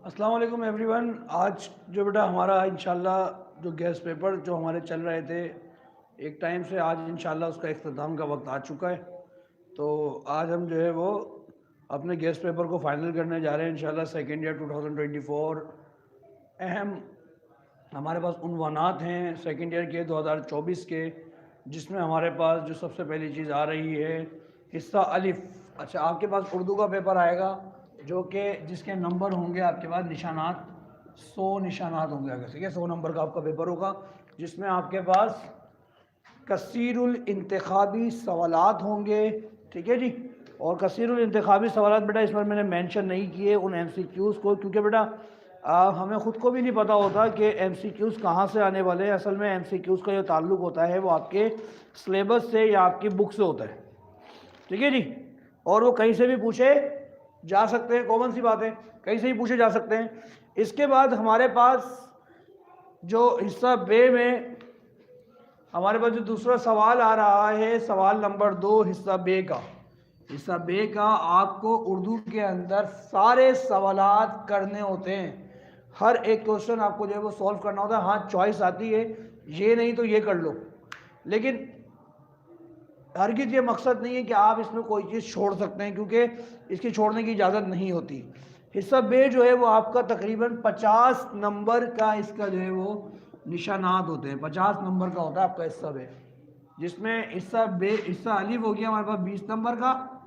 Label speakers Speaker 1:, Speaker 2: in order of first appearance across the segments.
Speaker 1: अस्सलाम वालेकुम एवरीवन। आज जो बेटा हमारा इंशाल्लाह जो गेस्ट पेपर जो हमारे चल रहे थे एक टाइम से, आज इंशाल्लाह उसका इख्तिताम का वक्त आ चुका है। तो आज हम जो है वो अपने गेस्ट पेपर को फाइनल करने जा रहे हैं इंशाल्लाह। सेकेंड ईयर 2024 अहम हमारे पास उन्वानात हैं सेकेंड ईयर के 2024 के, जिसमें हमारे पास जो सबसे पहली चीज़ आ रही है हिस्सा अलिफ। अच्छा, आपके पास उर्दू का पेपर आएगा जो कि जिसके नंबर होंगे आपके पास निशानात 100 निशानात होंगे। अगर ठीक है 100 नंबर का आपका पेपर होगा, जिसमें आपके पास कसीरुल इंतखाबी सवालात होंगे। ठीक है जी। और कसीरुल इंतखाबी सवालात बेटा इस बार मैंने मेंशन नहीं किए उन एमसीक्यूज़ को, क्योंकि बेटा हमें ख़ुद को भी नहीं पता होता कि एमसीक्यूज़ कहाँ से आने वाले हैं। असल में एमसीक्यूज़ का जो ताल्लुक़ होता है वो आपके सिलेबस से या आपकी बुक से होता है। ठीक है जी। और वो कहीं से भी पूछे जा सकते हैं, कॉमन सी बात है, कहीं से भी पूछे जा सकते हैं। इसके बाद हमारे पास जो हिस्सा बे में हमारे पास जो दूसरा सवाल आ रहा है, सवाल नंबर 2 हिस्सा बे का। हिस्सा बे का आपको उर्दू के अंदर सारे सवालात करने होते हैं। हर एक क्वेश्चन आपको जो है वो सॉल्व करना होता है। हाँ, चॉइस आती है, ये नहीं तो ये कर लो, लेकिन हरगिज़ ये मकसद नहीं है कि आप इसमें कोई चीज़ छोड़ सकते हैं, क्योंकि इसकी छोड़ने की इजाज़त नहीं होती। हिस्सा बे जो है वो आपका तकरीबन 50 नंबर का इसका जो है वो निशानात होते हैं। 50 नंबर का होता है आपका हिस्सा बे, जिसमें हिस्सा अलिफ हो गया हमारे पास 20 नंबर का,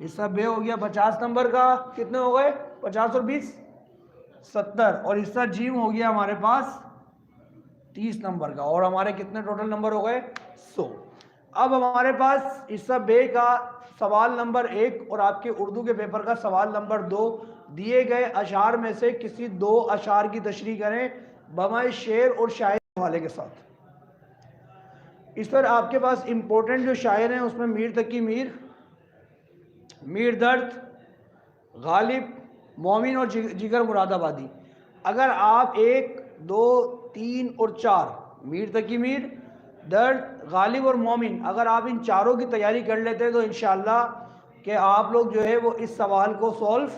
Speaker 1: हिस्सा बे हो गया 50 नंबर का। कितने हो गए? 50 और 20 70। और हिस्सा जीम हो गया हमारे पास 30 नंबर का। और हमारे कितने टोटल नंबर हो गए? 100। अब हमारे पास हिस्सा बे का सवाल नंबर 1 और आपके उर्दू के पेपर का सवाल नंबर 2, दिए गए अशार में से किसी 2 अशार की तशरीह करें बमाए शेर और शायर के हवाले के साथ। इस पर आपके पास इंपॉर्टेंट जो शायर हैं उसमें मीर तकी मीर, मीर दर्द, गालिब, मोमिन और जिगर मुरादाबादी। अगर आप 1, 2, 3 और 4 मीर तकी मीर, दर्द, गालिब और मोमिन अगर आप इन चारों की तैयारी कर लेते हैं तो इंशाअल्लाह कि आप लोग जो है वो इस सवाल को सॉल्व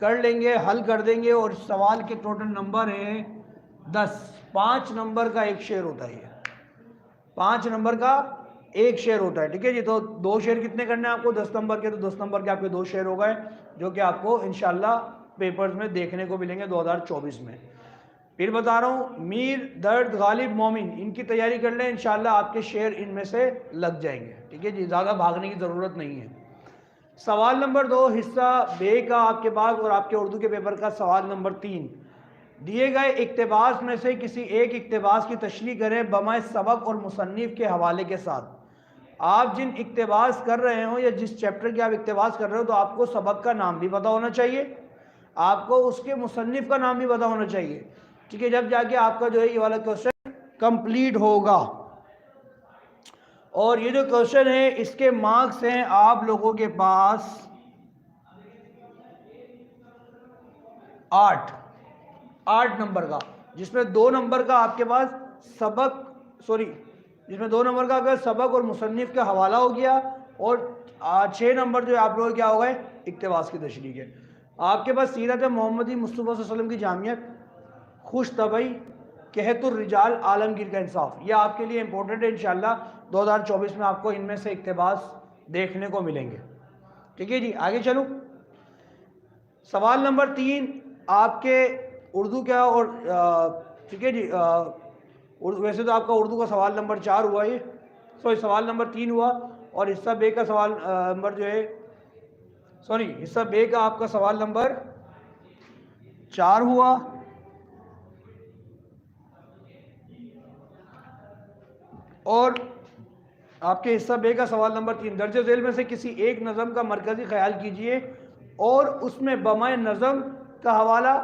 Speaker 1: कर लेंगे, हल कर देंगे। और सवाल के टोटल नंबर हैं 10। 5 नंबर का एक शेर होता है, 5 नंबर का एक शेर होता है। ठीक है जी। तो 2 शेर कितने करने हैं आपको? 10 नंबर के। तो 10 नंबर के आपके 2 शेर हो गए, जो कि आपको इंशाल्लाह पेपर्स में देखने को मिलेंगे 2024 में। फिर बता रहा हूँ, मीर, दर्द, गालिब, मोमिन, इनकी तैयारी कर लें, इंशाल्लाह आपके शेर इनमें से लग जाएंगे। ठीक है जी, ज़्यादा भागने की ज़रूरत नहीं है। सवाल नंबर 2 हिस्सा बे का आपके पास और आपके उर्दू के पेपर का सवाल नंबर 3, दिए गए इक्तबास में से किसी एक इक्तबास की तशरीह करें बमाए सबक और मुसन्निफ के हवाले के साथ। आप जिन इक्तबास कर रहे हो या जिस चैप्टर की आप इक्तबास कर रहे हो, तो आपको सबक का नाम भी पता होना चाहिए, आपको उसके मुसन्निफ का नाम भी पता होना चाहिए। ठीक है, जब जाके आपका जो है ये वाला क्वेश्चन कंप्लीट होगा। और ये जो क्वेश्चन है इसके मार्क्स हैं आप लोगों के पास 8 नंबर का, जिसमें 2 नंबर का आपके पास जिसमें 2 नंबर का अगर सबक और मुसन्निफ का हवाला हो गया, और 6 नंबर जो आप लोग क्या हो गए? इक्तबास की तशरीह के। आपके पास सीरत मोहम्मदी मुस्तफ़ा सल्लल्लाहु अलैहि वसल्लम की जामियत, खुश तबई, कहतुर रिजाल, आलमगीर का इंसाफ, यह आपके लिए इंपॉर्टेंट है। इंशाल्लाह 2024 में आपको इनमें से इक्तबास देखने को मिलेंगे। ठीक है जी, आगे चलूँ। सवाल नंबर 3 आपके उर्दू का, और ठीक है जी, वैसे तो आपका उर्दू का सवाल नंबर 4 हुआ, ये सवाल नंबर 3 हुआ। और हिस्सा बे का सवाल नंबर जो है हिस्सा बे का आपका सवाल नंबर 4 हुआ। और आपके हिस्सा बे का सवाल नंबर 3, दर्ज झेल में से किसी एक नज़म का मरकज़ी ख्याल कीजिए और उसमें बमाए नज़म का हवाला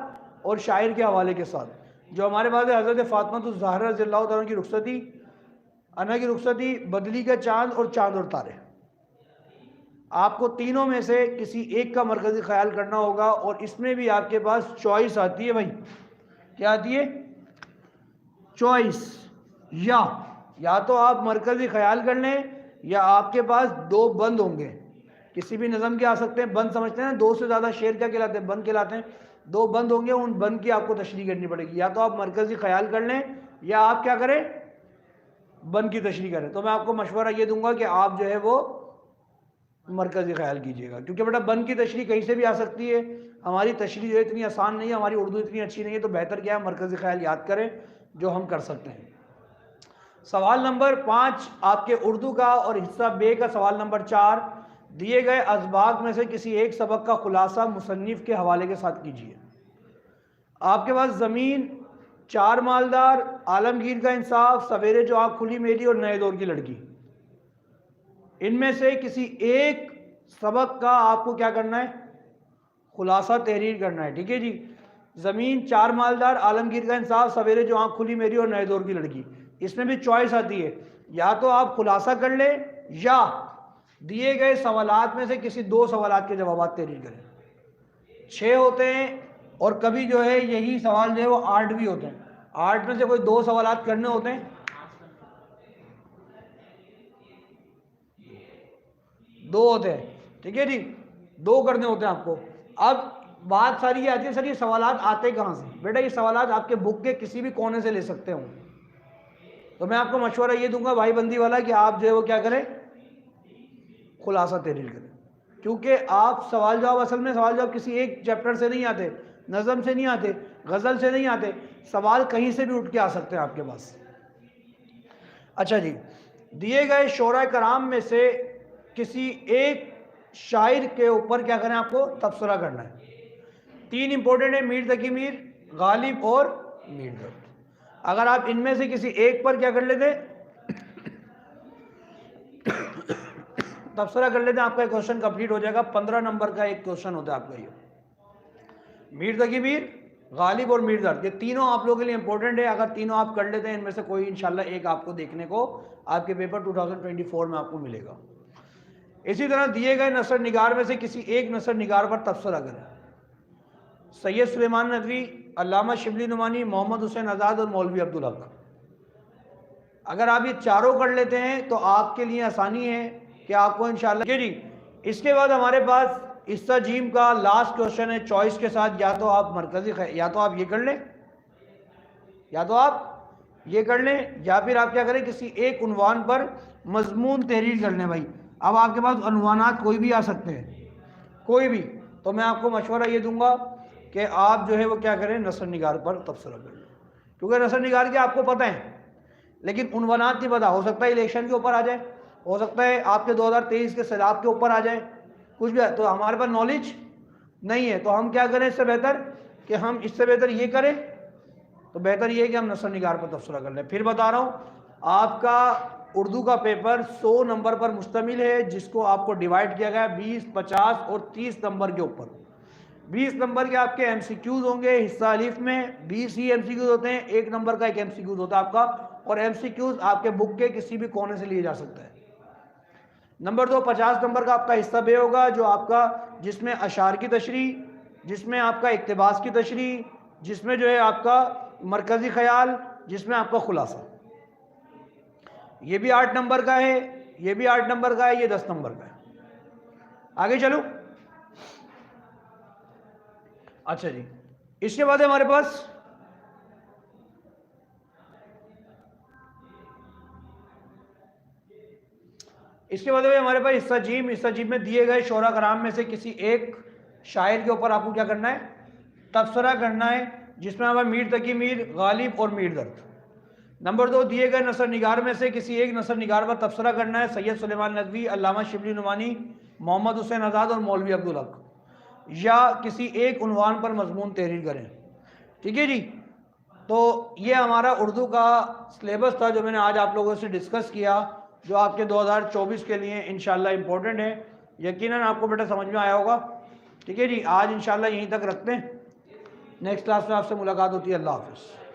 Speaker 1: और शायर के हवाले के साथ। जो हमारे पास है हज़रत फ़ातिमा रज़ियल्लाहु तआला की रुखसती, अना की रुखसती, बदली का चाँद और चाँद और तारे। आपको तीनों में से किसी एक का मरकज़ी ख्याल करना होगा। और इसमें भी आपके पास चॉइस आती है भाई, क्या आती है? चॉइस। या तो आप मरकज़ी ख्याल कर लें, या आपके पास 2 बंद होंगे, किसी भी नज़म के आ सकते हैं। बंद समझते हैं ना, 2 से ज़्यादा शेर क्या कहलाते हैं? बंद कहलाते हैं। दो बंद होंगे, उन बंद की आपको तशरीह करनी पड़ेगी। या तो आप मरकज़ी ख्याल कर लें या आप क्या करें, बंद की तशरीह करें। तो मैं आपको मशवरा ये दूंगा कि आप जो है वो मरकज़ी ख्याल कीजिएगा, क्योंकि बेटा बंद की तशरीह कहीं से भी आ सकती है। हमारी तशरीह जो इतनी आसान नहीं है, हमारी उर्दू इतनी अच्छी नहीं है, तो बेहतर क्या है मरकज़ी ख्याल याद करें जो हम कर सकते हैं। सवाल नंबर 5 आपके उर्दू का और हिस्सा बे का सवाल नंबर 4, दिए गए असबाक में से किसी एक सबक का खुलासा मुसन्निफ के हवाले के साथ कीजिए। आपके पास ज़मीन, चार मालदार, आलमगीर का इंसाफ, सवेरे जो आँख खुली मेरी और नए दौर की लड़की, इनमें से किसी एक सबक का आपको क्या करना है, खुलासा तहरीर करना है। ठीक है जी। ज़मीन, चार मालदार, आलमगीर का इंसाफ, सवेरे जो आँख खुली मेरी और नए दौर की लड़की, इसमें भी चॉइस आती है, या तो आप खुलासा कर ले या दिए गए सवालात में से किसी दो सवालात के जवाब तहरीर करें। 6 होते हैं और कभी जो है यही सवाल जो है वो 8 भी होते हैं। 8 में से कोई दो सवालात करने होते हैं, दो होते हैं। ठीक है जी, दो करने होते हैं आपको। अब बात सारी ये आती है, सर ये सवालात आते कहाँ से? बेटा ये सवालात आपके बुक के किसी भी कोने से ले सकते हो। तो मैं आपको मशवरा ये दूंगा भाई बंदी वाला कि आप जो है वो क्या करें, खुलासा तहरीर करें, क्योंकि आप सवाल जवाब, असल में सवाल जवाब किसी एक चैप्टर से नहीं आते, नज़म से नहीं आते, गज़ल से नहीं आते, सवाल कहीं से भी उठ के आ सकते हैं आपके पास। अच्छा जी, दिए गए शोरा कराम में से किसी एक शायर के ऊपर क्या करें, आपको तबसरा करना है। 3 इंपॉर्टेंट है, मीर तकी मीर, गालिब और मीर दर्द। अगर आप इनमें से किसी एक पर क्या कर लेते, तबसरा कर लेते हैं, आपका क्वेश्चन कंप्लीट हो जाएगा। 15 नंबर का एक क्वेश्चन होता है आपका ये, मीर तकी मीर, गालिब और मीर दर्द, ये तीनों आप लोगों के लिए इंपॉर्टेंट है। अगर तीनों आप कर लेते हैं, इनमें से कोई इंशाल्लाह एक आपको देखने को आपके पेपर 2024 में आपको मिलेगा। इसी तरह दिए गए नसर निगार में से किसी एक नसर निगार पर तबसरा करें। सैयद सुलेमान नदवी, अल्लामा शिबली नुमानी, मोहम्मद हुसैन आज़ाद और मौलवी अब्दुल हक। अगर आप ये चारों कर लेते हैं तो आपके लिए आसानी है कि आपको इंशाल्लाह जी। इसके बाद हमारे पास हिस्सा जीम का लास्ट क्वेश्चन है चॉइस के साथ, या तो आप मरकज़ी, या तो आप ये कर लें, या तो आप ये कर लें, या फिर आप क्या करें, किसी एक उन्वान पर मजमून तहरीर कर लें। भाई अब आपके पास उन्वानात कोई भी आ सकते हैं, कोई भी। तो मैं आपको मशवरा ये दूंगा कि आप जो है वो क्या करें, नसर निगार पर तबसरा कर लें, क्योंकि नसर निगार के आपको पता है, लेकिन उन्वानात नहीं पता। हो सकता है इलेक्शन के ऊपर आ जाए, हो सकता है आपके 2023 के सैलाब के ऊपर आ जाए, कुछ भी। तो हमारे पास नॉलेज नहीं है, तो हम क्या करें, इससे बेहतर कि हम इससे बेहतर ये करें, तो बेहतर ये है कि हम नसर निगार पर तबसरा कर लें। फिर बता रहा हूँ, आपका उर्दू का पेपर 100 नंबर पर मुश्तमिल है, जिसको आपको डिवाइड किया गया 20, 50 और 30 नंबर के ऊपर। 20 नंबर के आपके MCQs होंगे हिस्सा अलिफ में, 20 ही MCQs होते हैं, 1 नंबर का एक MCQs होता है आपका, और MCQs आपके बुक के किसी भी कोने से लिए जा सकता है। नंबर 2, 50 नंबर का आपका हिस्सा बे होगा, जो आपका, जिसमें अशार की तशरीह, जिसमें आपका इक्तिबास की तशरीह, जिसमें जो है आपका मरकज़ी ख्याल, जिसमें आपका खुलासा। ये भी 8 नंबर का है, ये भी 8 नंबर का है, ये 10 नंबर का है। आगे चलो। अच्छा जी, इसके बाद हमारे पास हिस्सा जीम। हिस्सा जीम में दिए गए शोरा कराम में से किसी एक शायर के ऊपर आपको क्या करना है, तबसरा करना है, जिसमें हमारा मीर तकी मीर, गालिब और मीर दर्द। नंबर 2, दिए गए नसर निगार में से किसी एक नसर निगार पर तबसरा करना है। सैयद सुलेमान नदवी, अल्लामा शिबली नुमानी, मोहम्मद हुसैन आज़ाद और मौलवी अब्दुल हक, या किसी एक उन्वान पर मजमून तहरीर करें। ठीक है जी। तो ये हमारा उर्दू का सिलेबस था जो मैंने आज आप लोगों से डिस्कस किया, जो आपके 2024 के लिए इंशाल्लाह इम्पोर्टेंट है। यकीनन आपको बेटा समझ में आया होगा। ठीक है जी, आज इंशाल्लाह यहीं तक रखते हैं, नेक्स्ट क्लास में आपसे मुलाकात होती है। अल्लाह हाफ़िज़।